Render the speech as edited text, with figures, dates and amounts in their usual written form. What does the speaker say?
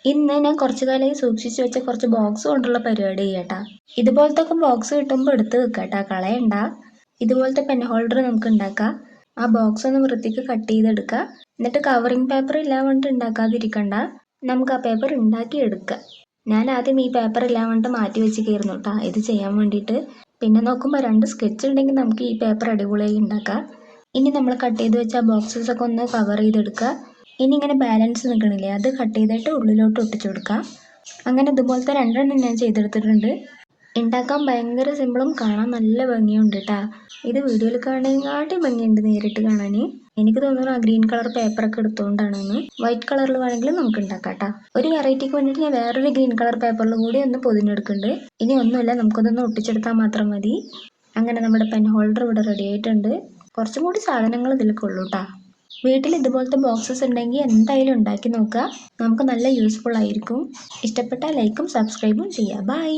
ഇന്ന് ഞാൻ കുറച്ച് കാലമായി സൂക്ഷിച്ച് വെച്ച കുറച്ച് ബോക്സ് കൊണ്ടുള്ള പരിപാടി ചെയ്യട്ടാ. ഇതുപോലത്തെ ഒക്കെ ബോക്സ് കിട്ടുമ്പോൾ എടുത്ത് വെക്കാട്ടാ, കളയണ്ട. ഇതുപോലത്തെ പെൻ ഹോൾഡർ നമുക്ക് ഉണ്ടാക്കാം. ആ ബോക്സ് ഒന്ന് വൃത്തിക്ക് കട്ട് ചെയ്തെടുക്കുക. എന്നിട്ട് കവറിങ് പേപ്പർ ഇല്ലാൻ വേണ്ടിട്ട് ഉണ്ടാക്കാതിരിക്കണ്ട, നമുക്ക് ആ പേപ്പർ ഉണ്ടാക്കി എടുക്കാം. ഞാൻ ആദ്യം ഈ പേപ്പർ ഇല്ലാൻ വേണ്ടിട്ട് മാറ്റി വെച്ചിരിക്കുന്നു കേട്ടോ ഇത് ചെയ്യാൻ വേണ്ടിയിട്ട്. പിന്നെ നോക്കുമ്പോൾ 2 സ്കെച്ച് ഉണ്ടെങ്കിൽ നമുക്ക് ഈ പേപ്പർ അടിപൊളിയായി ഉണ്ടാക്കാം. ഇനി നമ്മൾ കട്ട് ചെയ്ത് വെച്ച ബോക്സസ് ഒക്കെ ഒന്ന് കവർ ചെയ്തെടുക്കുക. ഇനി ഇങ്ങനെ ബാലൻസ് നിൽക്കണില്ലേ, അത് കട്ട് ചെയ്തിട്ട് ഉള്ളിലോട്ട് ഒട്ടിച്ചു കൊടുക്കാം. അങ്ങനെ ഇതുപോലത്തെ 2 ഞാൻ ചെയ്തെടുത്തിട്ടുണ്ട്. ഉണ്ടാക്കാൻ ഭയങ്കര സിമ്പിളും കാണാൻ നല്ല ഭംഗിയുണ്ട് കേട്ടോ. ഇത് വീഡിയോയിൽ കാണാനെക്കാട്ടി ഭംഗിയുണ്ട് നേരിട്ട് കാണാൻ. എനിക്ക് തോന്നുന്നു ആ ഗ്രീൻ കളർ പേപ്പറൊക്കെ എടുത്തുകൊണ്ടാണെന്ന്. വൈറ്റ് കളറിൽ വേണമെങ്കിൽ നമുക്ക് ഉണ്ടാക്കാം കേട്ടോ. ഒരു വെറൈറ്റിക്ക് വേണ്ടിയിട്ട് ഞാൻ വേറൊരു ഗ്രീൻ കളർ പേപ്പറിൽ കൂടി ഒന്ന് പൊതിഞ്ഞെടുക്കുന്നുണ്ട്. ഇനി ഒന്നുമില്ല, നമുക്കതൊന്ന് ഒട്ടിച്ചെടുത്താൽ മാത്രം മതി. അങ്ങനെ നമ്മുടെ പെൻ ഹോൾഡർ ഇവിടെ റെഡി ആയിട്ടുണ്ട്. കുറച്ചും കൂടി സാധനങ്ങൾ ഇതിലേക്ക് ഉള്ളൂ കേട്ടോ. വീട്ടിൽ ഇതുപോലത്തെ ബോക്സസ് ഉണ്ടെങ്കിൽ എന്തായാലും ഉണ്ടാക്കി നോക്കുക, നമുക്ക് നല്ല യൂസ്ഫുൾ ആയിരിക്കും. ഇഷ്ടപ്പെട്ടാൽ ലൈക്കും സബ്സ്ക്രൈബും ചെയ്യുക. ബൈ.